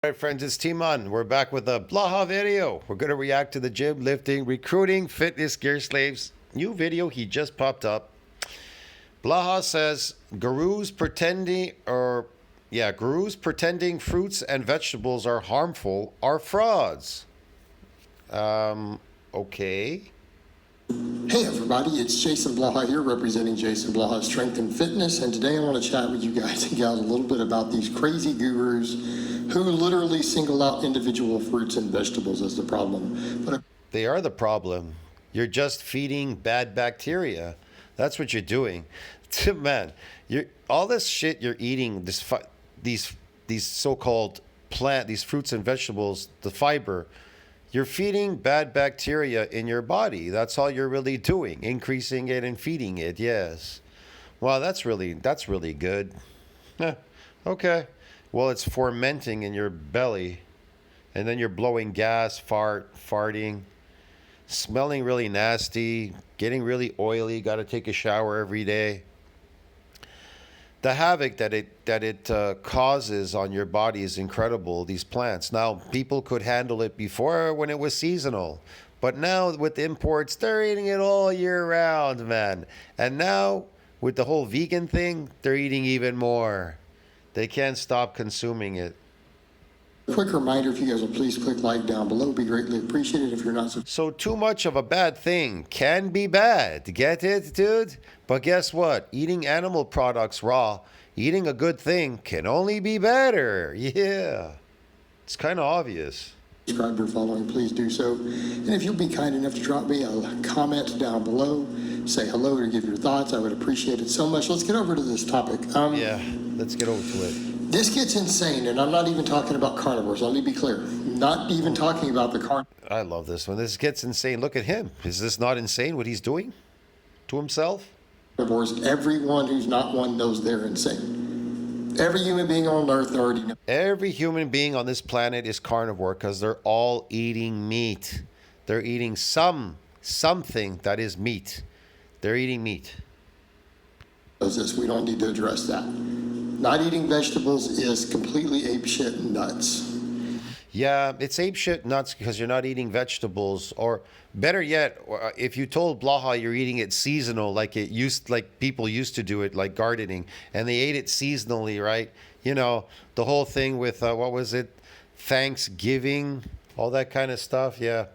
All right, friends, it's T-Man. We're back with a Blaha video. We're going to react to the gym, lifting, recruiting, fitness gear slaves. New video, he just popped up. Blaha says, gurus pretending fruits and vegetables are harmful are frauds. Okay. Hey everybody, it's JasonBlaha here representing JasonBlaha Strength and Fitness, and today I want to chat with you guys and gals a little bit about these crazy gurus who literally single out individual fruits and vegetables as the problem. They are the problem. You're just feeding bad bacteria. That's what you're doing. Man, all this shit you're eating, these so-called these fruits and vegetables, the fiber, you're feeding bad bacteria in your body. That's all you're really doing, increasing it and feeding it. Yes. Wow, that's really good. Okay. Well, it's fermenting in your belly, and then you're blowing gas, farting, smelling really nasty, getting really oily. Got to take a shower every day. The havoc that it causes on your body is incredible, these plants. Now, people could handle it before when it was seasonal. But now with imports, they're eating it all year round, man. And now with the whole vegan thing, they're eating even more. They can't stop consuming it. Quick reminder, if you guys will please click like down below, be greatly appreciated. If you're not so too much of a bad thing can be bad. Get it, dude? But guess what? Eating animal products raw, eating a good thing can only be better. Yeah. It's kind of obvious. Subscribe or following, please do so. And if you'll be kind enough to drop me a comment down below, say hello or give your thoughts, I would appreciate it so much. Let's get over to this topic. Yeah, let's get over to it. This gets insane, and I'm not even talking about carnivores. Let me be clear. Not even talking about the carnivores. I love this one. This gets insane. Look at him. Is this not insane what he's doing to himself? Everyone who's not one knows they're insane. Every human being on earth already knows. Every human being on this planet is carnivore because they're all eating meat. They're eating something that is meat. They're eating meat. We don't need to address that. Not eating vegetables is completely apeshit nuts. Yeah, it's apeshit nuts because you're not eating vegetables, or better yet, if you told Blaha you're eating it seasonal, like people used to do it, like gardening, and they ate it seasonally, right? You know, the whole thing with what was it, Thanksgiving, all that kind of stuff. Yeah,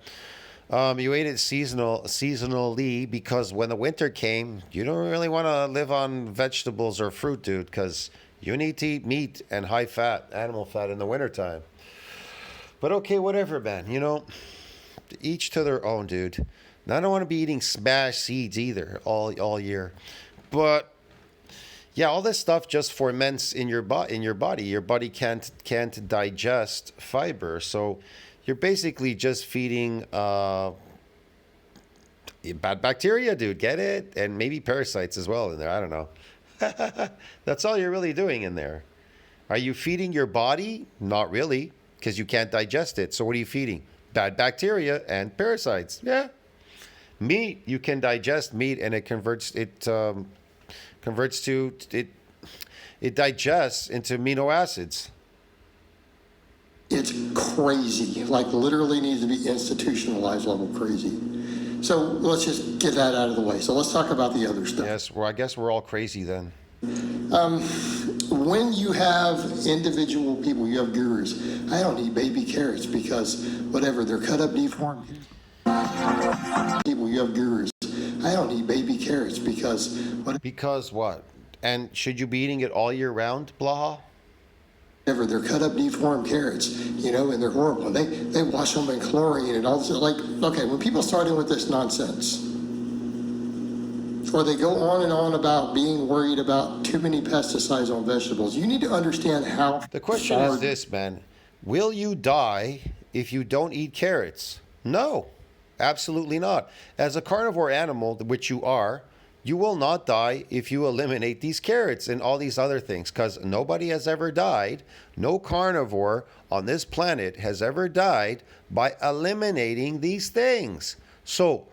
you ate it seasonally because when the winter came, you don't really want to live on vegetables or fruit, dude, because you need to eat meat and high fat, animal fat in the wintertime. But okay, whatever, man. You know, each to their own, dude. And I don't want to be eating smashed seeds either all year. But yeah, all this stuff just ferments in your body. Your body can't digest fiber, so you're basically just feeding bad bacteria, dude. Get it? And maybe parasites as well in there. I don't know. That's all you're really doing in there. Are you feeding your body? Not really, because you can't digest it. So what are you feeding? Bad bacteria and parasites. Yeah. Meat, you can digest meat, and it digests into amino acids. It's crazy, like literally needs to be institutionalized level crazy. So let's just get that out of the way. So let's talk about the other stuff. Yes, well, I guess we're all crazy then. When you have individual people, you have gurus. I don't eat baby carrots because whatever, they're cut up deformed. People, you have gurus. I don't eat baby carrots because what? Because what? And should you be eating it all year round, Blaha? They're cut up deformed carrots, you know, and they're horrible. They wash them in chlorine and all this. Like, okay, when people start in with this nonsense, or they go on and on about being worried about too many pesticides on vegetables, you need to understand how. The question is this, man. Will you die if you don't eat carrots? No, absolutely not. As a carnivore animal, which you are, you will not die if you eliminate these carrots and all these other things, because nobody has ever died. No carnivore on this planet has ever died by eliminating these things. So,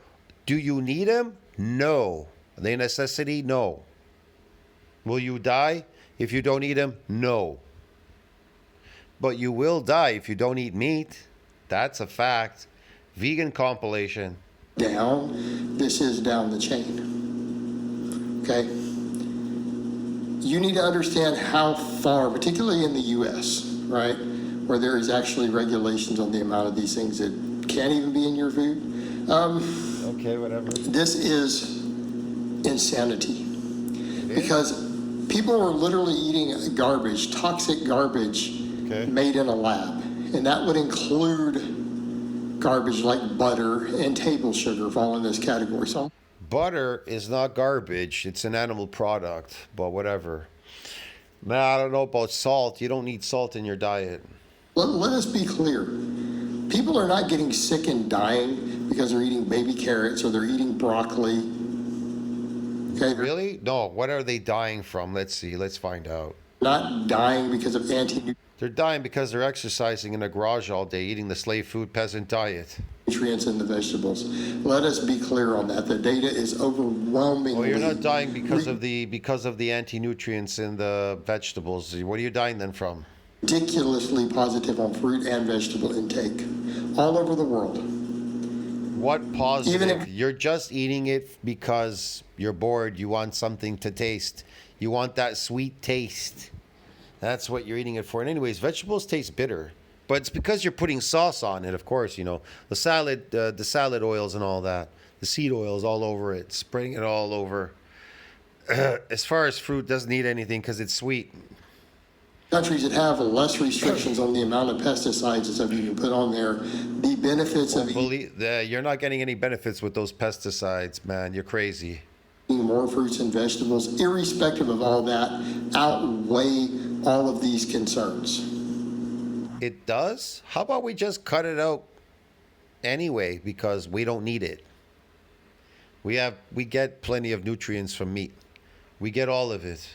do you need them? No. Are they a necessity? No. Will you die if you don't eat them? No. but you will die if you don't eat meat. That's a fact. Vegan compilation. Down, this is down the chain. Okay? You need to understand how far, particularly in the US, right, where there is actually regulations on the amount of these things that can't even be in your food. Okay, whatever. This is insanity. Because people are literally eating garbage, toxic garbage made in a lab. And that would include garbage like butter and table sugar fall in this category. So Butter is not garbage. It's an animal product, but whatever. Man, I don't know about salt. You don't need salt in your diet. let us be clear. People are not getting sick and dying because they're eating baby carrots or they're eating broccoli. Okay? Really? No. What are they dying from? Let's see. Let's find out. Not dying because of They're dying because they're exercising in a garage all day, eating the slave food peasant diet. nutrients in the vegetables. Let us be clear on that. The data is overwhelmingly. Well, you're not dying because of the anti-nutrients in the vegetables. What are you dying then from? Ridiculously positive on fruit and vegetable intake all over the world. What positive? Even if- You're just eating it because you're bored. You want something to taste. You want that sweet taste. That's what you're eating it for. And anyways, vegetables taste bitter, but it's because you're putting sauce on it. Of course, you know the salad oils and all that, the seed oils all over it, spreading it all over. As far as fruit, doesn't need anything because it's sweet. Countries that have less restrictions on the amount of pesticides and stuff you can put on there, the benefits of You're not getting any benefits with those pesticides, man. You're crazy. eating more fruits and vegetables, irrespective of all that, outweigh all of these concerns. It does? How about we just cut it out anyway because we don't need it. We get plenty of nutrients from meat. We get all of it.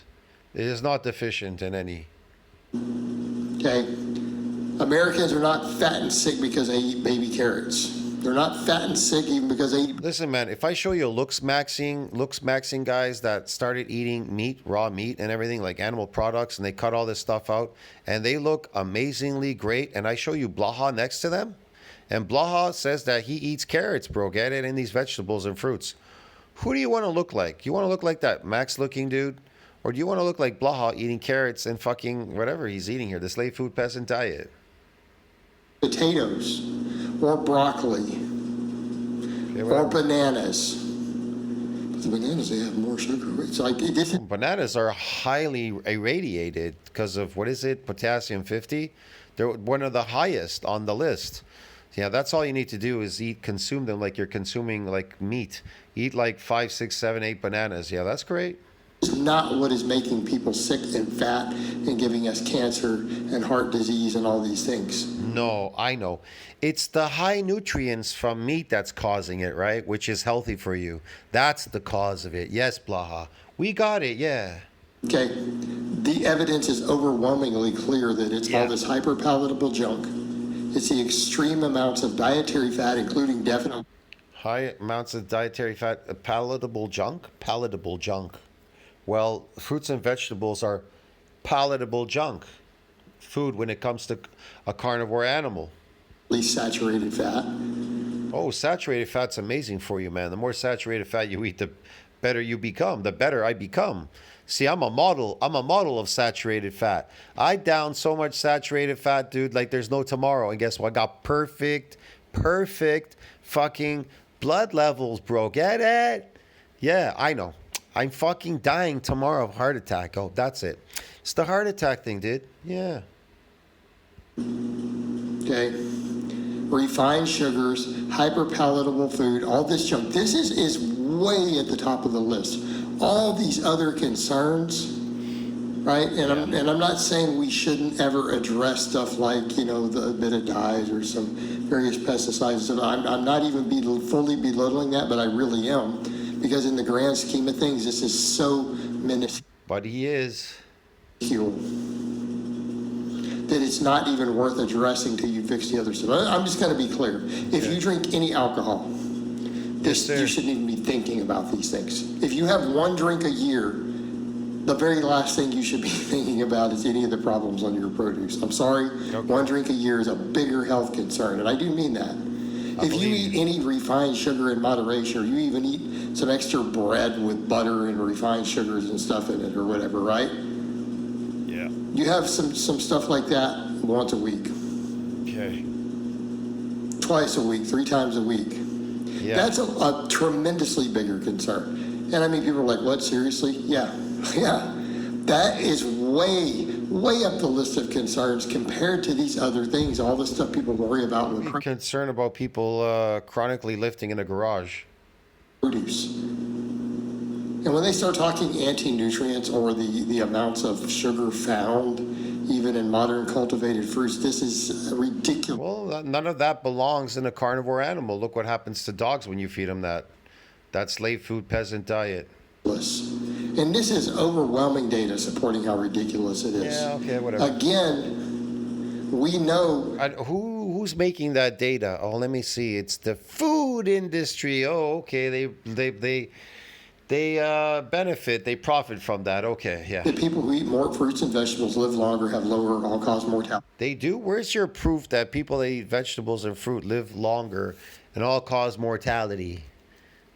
It is not deficient in any. Okay? Americans are not fat and sick because they eat baby carrots. They're not fat and sick even because they eat. Listen, man, if I show you looks maxing guys that started eating meat, raw meat and everything, like animal products, and they cut all this stuff out, and they look amazingly great, and I show you Blaha next to them, and Blaha says that he eats carrots, bro, get it, in these vegetables and fruits. Who do you want to look like? You want to look like that Max-looking dude? Or do you want to look like Blaha eating carrots and fucking whatever he's eating here, the slave food peasant diet? Potatoes or broccoli or bananas. But the bananas, they have more sugar. It's like this. Bananas are highly irradiated because of, what is it, potassium 50? They're one of the highest on the list. Yeah, that's all you need to do is consume them like you're consuming like meat. Eat like 5, 6, 7, 8 bananas. Yeah, that's great. Is not what is making people sick and fat and giving us cancer and heart disease and all these things. No, I know. It's the high nutrients from meat that's causing it, right? Which is healthy for you. That's the cause of it. Yes, Blaha. We got it, yeah. Okay, the evidence is overwhelmingly clear that it's all this hyperpalatable junk. It's the extreme amounts of dietary fat, including definite High amounts of dietary fat, palatable junk? Palatable junk. Well, fruits and vegetables are palatable junk food when it comes to a carnivore animal. saturated fat. Oh, saturated fat's amazing for you, man. The more saturated fat you eat, the better you become. The better I become. See, I'm a model of saturated fat. I down so much saturated fat, dude, like there's no tomorrow. And guess what? I got perfect fucking blood levels, bro. Get it? Yeah, I know. I'm fucking dying tomorrow of heart attack. Oh, that's it. It's the heart attack thing, dude. Yeah. Okay. Refined sugars, hyperpalatable food, all this junk. This is way at the top of the list. All these other concerns, right? And I'm not saying we shouldn't ever address stuff like, the dyes or some various pesticides. I'm not even fully belittling that, but I really am. Because in the grand scheme of things, this is so minuscule. But he is. That it's not even worth addressing till you fix the other stuff. I'm just going to be clear. If you drink any alcohol, you shouldn't even be thinking about these things. If you have one drink a year, the very last thing you should be thinking about is any of the problems on your produce. I'm sorry, one drink a year is a bigger health concern, and I do mean that. If you eat any refined sugar in moderation, or you even eat some extra bread with butter and refined sugars and stuff in it or whatever, right? Yeah. You have some stuff like that once a week. Okay. Twice a week, 3 times a week. Yeah. That's a tremendously bigger concern. And I mean, people are like, what, seriously? Yeah, yeah. That is way up the list of concerns compared to these other things, all the stuff people worry about with Concern about people chronically lifting in a garage. produce. And when they start talking anti-nutrients or the amounts of sugar found even in modern cultivated fruits, this is ridiculous. Well, none of that belongs in a carnivore animal. Look what happens to dogs when you feed them that. That slave food peasant diet. And this is overwhelming data supporting how ridiculous it is. Yeah, okay, whatever. Again, we know. Who's making that data? Oh, let me see. It's the food industry. Oh, okay. They benefit. They profit from that. Okay, yeah. The people who eat more fruits and vegetables live longer, have lower all-cause mortality. They do? Where's your proof that people that eat vegetables and fruit live longer and all-cause mortality?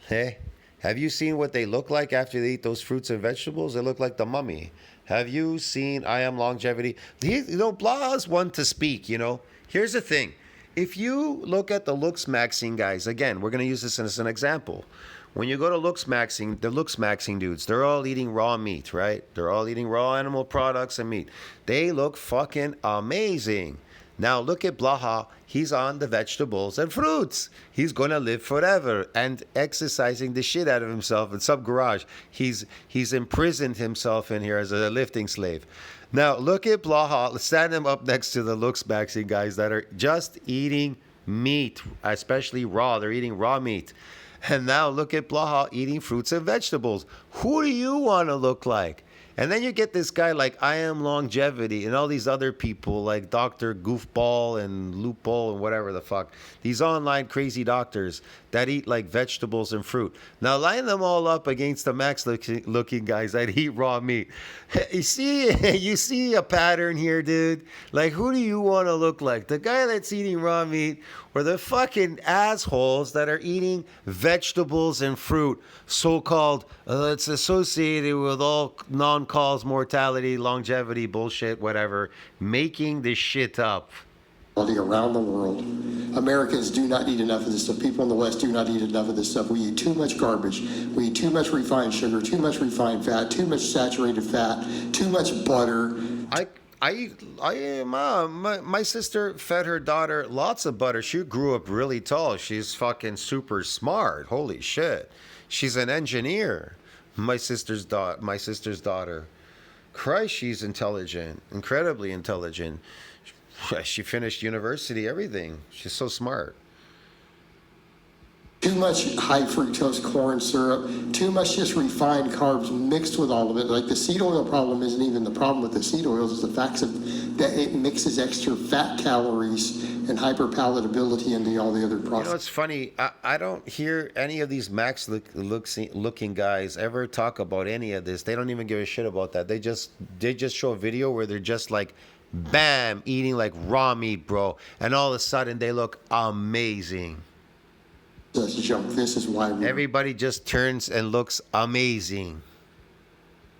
Hey? Have you seen what they look like after they eat those fruits and vegetables? They look like the mummy. Have you seen I Am Longevity? Blaha's one to speak, Here's the thing. If you look at the looks maxing guys, again, we're going to use this as an example. When you go to looks maxing, the looks maxing dudes, they're all eating raw meat, right? They're all eating raw animal products and meat. They look fucking amazing. Now look at Blaha. He's on the vegetables and fruits. He's going to live forever and exercising the shit out of himself in some garage. He's imprisoned himself in here as a lifting slave. Now look at Blaha. Let's stand him up next to the looks maxing guys that are just eating meat, especially raw. They're eating raw meat. And now look at Blaha eating fruits and vegetables. Who do you want to look like? And then you get this guy like I Am Longevity and all these other people like Dr. Goofball and Loophole and whatever the fuck. These online crazy doctors that eat like vegetables and fruit. Now line them all up against the max looking guys that eat raw meat. You see a pattern here, dude? Like who do you want to look like? The guy that's eating raw meat or the fucking assholes that are eating vegetables and fruit, so-called, it's associated with all non-cause mortality, longevity, bullshit, whatever, making this shit up. Around the world. Americans do not eat enough of this stuff. People in the West do not eat enough of this stuff. We eat too much garbage. We eat too much refined sugar, too much refined fat, too much saturated fat, too much butter. My sister fed her daughter lots of butter. She grew up really tall. She's fucking super smart. Holy shit. She's an engineer. My sister's daughter. Christ, she's intelligent. Incredibly intelligent. She finished university, everything. She's so smart. Too much high fructose corn syrup, too much just refined carbs mixed with all of it. Like the seed oil problem isn't even the problem with the seed oils, it's the fact that it mixes extra fat calories and hyperpalatability into all the other products. It's funny. I don't hear any of these max looking guys ever talk about any of this. They don't even give a shit about that. They just show a video where they're just like, bam, eating like raw meat, bro. And all of a sudden they look amazing. This is why everybody just turns and looks amazing.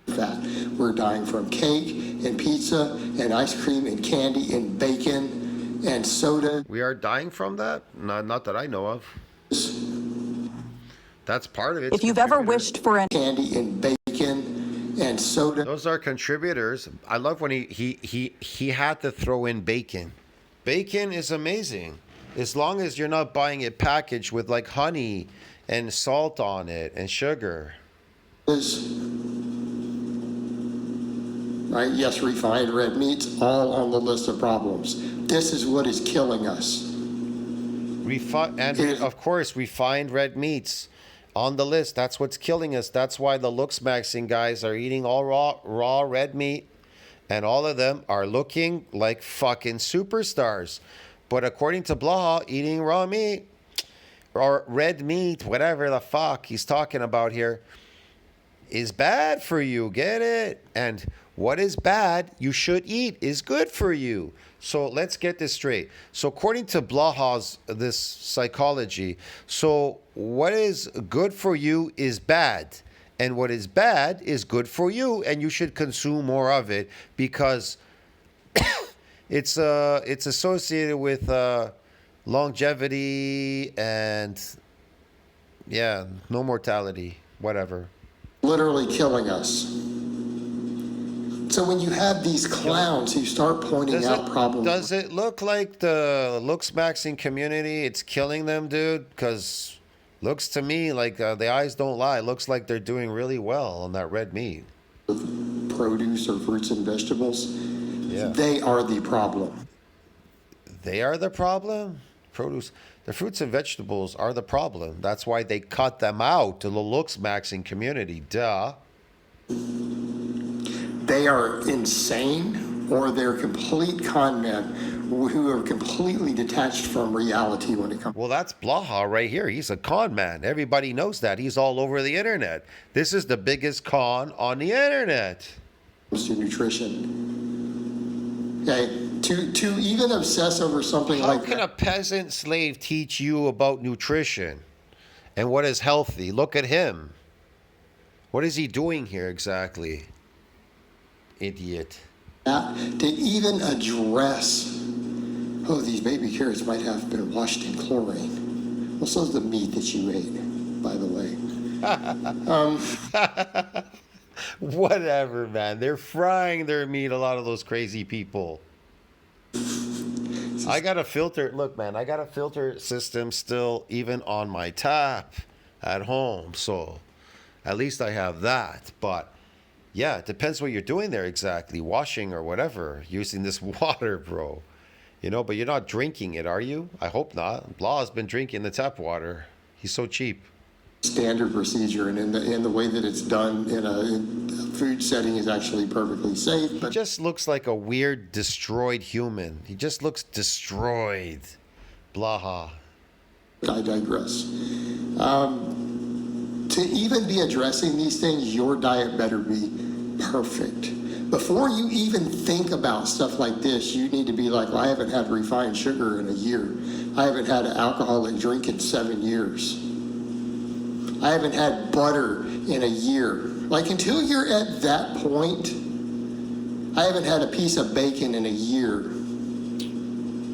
Fat. We're dying from cake and pizza and ice cream and candy and bacon and soda. We are dying from that? Not that I know of. That's part of it. If you've ever wished for an candy and bacon and soda. Those are contributors. I love when he had to throw in bacon. Bacon is amazing. As long as you're not buying it packaged with like honey and salt on it and sugar. Right? Yes, refined red meats, all on the list of problems. This is what is killing us. Of course, refined red meats on the list. That's what's killing us. That's why the looks maxing guys are eating all raw red meat, and all of them are looking like fucking superstars. But according to Blaha, eating raw meat or red meat, whatever the fuck he's talking about here, is bad for you. Get it? And what is bad, you should eat, is good for you. So let's get this straight. So according to Blaha's this psychology, so what is good for you is bad. And what is bad is good for you, and you should consume more of it because it's associated with longevity and yeah, no mortality, whatever. literally killing us. So when you have these clowns who start pointing out problems, Does it look like the looks maxing community? It's killing them, dude. Because looks to me like the eyes don't lie. Looks like they're doing really well on that red meat. with produce or fruits and vegetables, Yeah, they are the problem. they are the problem. Produce, the fruits and vegetables are the problem. That's why they cut them out to the looks maxing community. Duh. They are insane, or they're complete con men who are completely detached from reality when it comes Well, that's Blaha right here. He's a con man. Everybody knows that. He's all over the internet. This is the biggest con on the internet. to nutrition. Okay, to even obsess over something How like can a that. peasant slave teach you about nutrition and what is healthy? Look at him. What is he doing here exactly? Idiot. To even address, oh, these baby carrots might have been washed in chlorine. Well, so's the meat that you ate, by the way. Whatever, man. They're frying their meat, a lot of those crazy people. I got a filter. Look, man, I got a filter system still even on my tap at home. So at least I have that. But yeah, it depends what you're doing there exactly. Washing or whatever. Using this water, bro. You know, but you're not drinking it, are you? I hope not. Blah's been drinking the tap water. He's so cheap. Standard procedure, and in the way that it's done in a food setting is actually perfectly safe. He But just looks like a weird, destroyed human. He just looks destroyed. Blaha. I digress. To even be addressing these things, your diet better be perfect. Before you even think about stuff like this, you need to be like, well, I haven't had refined sugar in a year. I haven't had an alcoholic drink in 7 years. I haven't had butter in a year. Like, until you're at that point, I haven't had a piece of bacon in a year.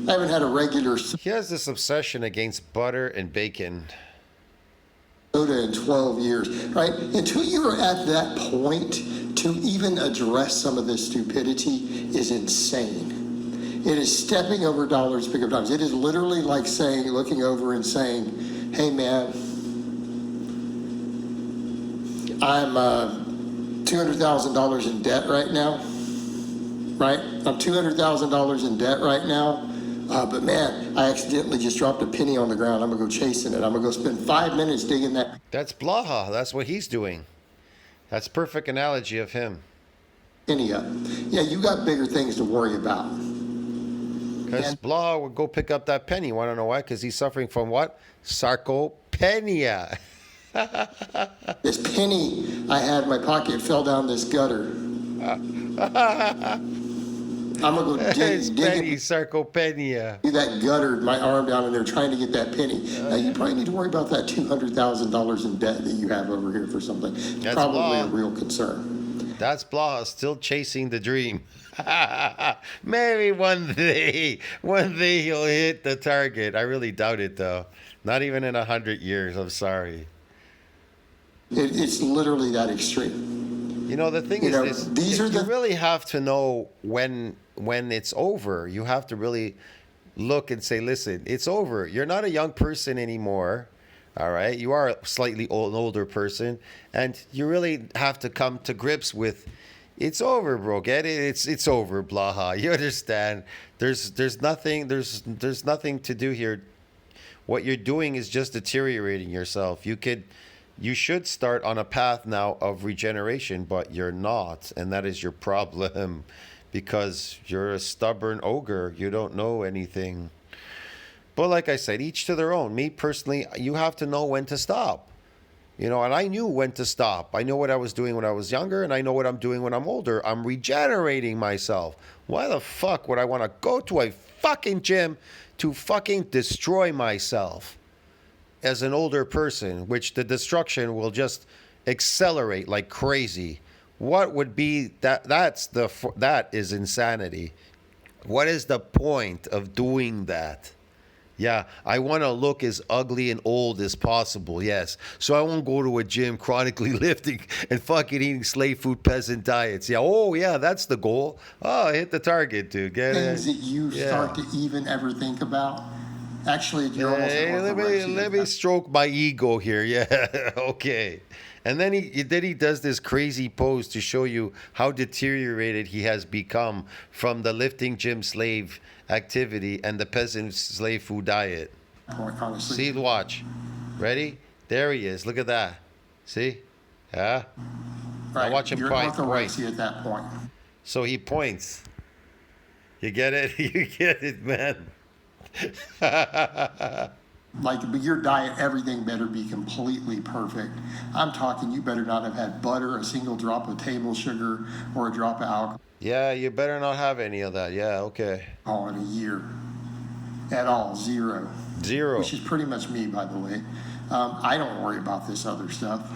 I haven't had a regular He has this obsession against butter and bacon. soda in 12 years, right? Until you're at that point, to even address some of this stupidity is insane. It is stepping over dollars, pick up dimes. It is literally like saying, looking over and saying, hey man, I'm $200,000 in debt right now, right? I'm $200,000 in debt right now. But man, I accidentally just dropped a penny on the ground. I'm gonna go chasing it. I'm gonna go spend 5 minutes digging that That's Blaha. That's what he's doing. That's perfect analogy of him. penny up. Yeah, you got bigger things to worry about. Because Blaha would go pick up that penny. Want to know why? Because he's suffering from what? Sarcopenia. This penny I had in my pocket fell down this gutter. I'm gonna go It's dig penny sarcopenia. that gutter, my arm down in there trying to get that penny. Now you probably need to worry about that $200,000 in debt that you have over here for something. That's Probably law. a real concern. That's Blaha still chasing the dream. Maybe one day he'll hit the target. I really doubt it though. Not even in 100 years. I'm sorry. It's literally that extreme. You know, the thing You is know, this, these are you the- really have to know when it's over. You have to really look and say, listen, it's over. You're not a young person anymore. All right. You are a slightly older person. And you really have to come to grips with it's over, bro. Get it? It's over, Blaha. You understand? There's nothing to do here. What you're doing is just deteriorating yourself. You should start on a path now of regeneration, but you're not, and that is your problem because you're a stubborn ogre. You don't know anything. But like I said, each to their own. Me personally, you have to know when to stop. You know, and I knew when to stop. I know what I was doing when I was younger, and I know what I'm doing when I'm older. I'm regenerating myself. Why the fuck would I want to go to a fucking gym to fucking destroy myself as an older person, which the destruction will just accelerate like crazy? What would be that? That is insanity. What is the point of doing that? Yeah, I want to look as ugly and old as possible, yes. So I won't go to a gym chronically lifting and fucking eating slave food peasant diets. Yeah, oh, yeah, that's the goal. Oh, hit the target, dude. Get Things it? that you Yeah. start to even ever think about. Actually, you're almost Hey, at let me stroke my ego here. Yeah, okay. And then he does this crazy pose to show you how deteriorated he has become from the lifting gym slave activity and the peasant slave food diet. honestly. See, watch. Ready? There he is. Look at that. See? Yeah. Right. Now watch him You're point. orthorexy at that point. So he points. You get it? You get it, man. Like, but your diet, everything better be completely perfect. I'm talking, you better not have had butter, a single drop of table sugar, or a drop of alcohol Yeah, you better not have any of that. Yeah, okay. in a year. At all, zero. Zero. Which is pretty much me, by the way. I don't worry about this other stuff.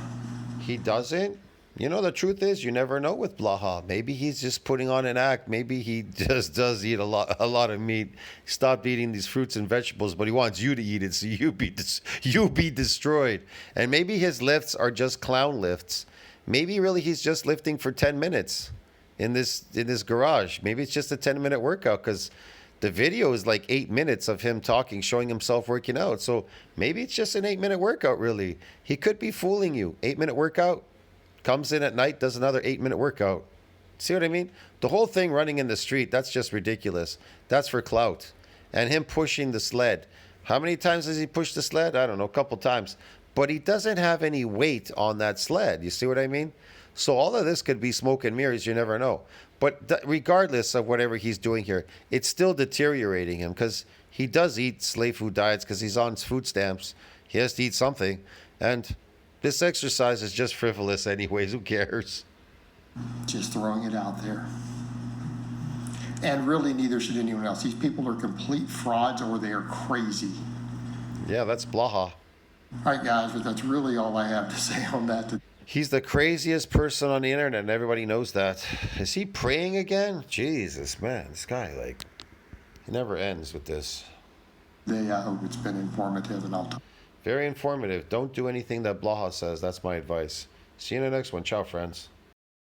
He doesn't? You know, the truth is, you never know with Blaha. Maybe he's just putting on an act. Maybe he just does eat a lot of meat. Stopped eating these fruits and vegetables, but he wants you to eat it, so you be destroyed. And maybe his lifts are just clown lifts. Maybe really he's just lifting for 10 minutes in this garage. Maybe it's just a 10-minute workout because the video is like 8 minutes of him talking, showing himself working out. So maybe it's just an 8-minute workout, really. He could be fooling you. 8-minute workout. Comes in at night, does another 8-minute workout. See what I mean? The whole thing running in the street, that's just ridiculous. That's for clout. And him pushing the sled. How many times has he pushed the sled? I don't know, a couple times. But he doesn't have any weight on that sled. You see what I mean? So all of this could be smoke and mirrors. You never know. But regardless of whatever he's doing here, it's still deteriorating him because he does eat slave food diets because he's on food stamps. He has to eat something. And this exercise is just frivolous anyways. Who cares? Just throwing it out there. And really, neither should anyone else. These people are complete frauds or they are crazy. Yeah, that's Blaha. All right, guys, but that's really all I have to say on that. He's the craziest person on the internet, and everybody knows that. Is he praying again? Jesus, man. This guy, like, he never ends with this. I hope it's been informative, and I'll talk. Very informative. Don't do anything that Blaha says. That's my advice. See you in the next one. Ciao, friends.